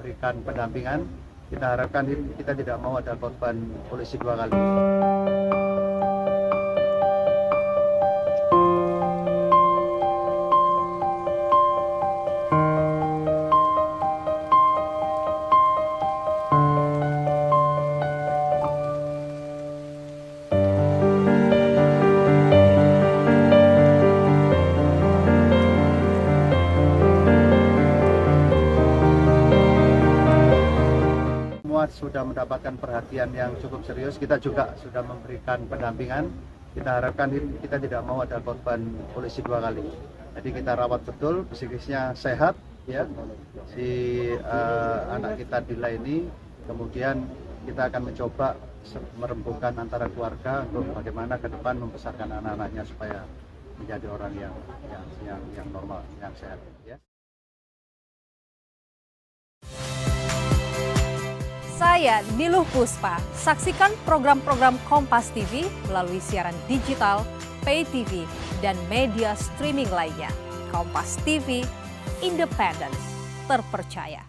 memberikan pendampingan. Kita harapkan kita tidak mau ada korban polisi 2 kali. Sudah mendapatkan perhatian yang cukup serius. Kita juga sudah memberikan pendampingan. Kita harapkan kita tidak mau ada korban polisi 2 kali. Jadi kita rawat betul, psikisnya sehat, ya. Si anak kita Dila ini, kemudian kita akan mencoba merembukan antara keluarga untuk bagaimana ke depan membesarkan anak-anaknya supaya menjadi orang yang normal, yang sehat, ya. Saya Niluh Puspa. Saksikan program-program Kompas TV melalui siaran digital, pay TV, dan media streaming lainnya. Kompas TV, independen, terpercaya.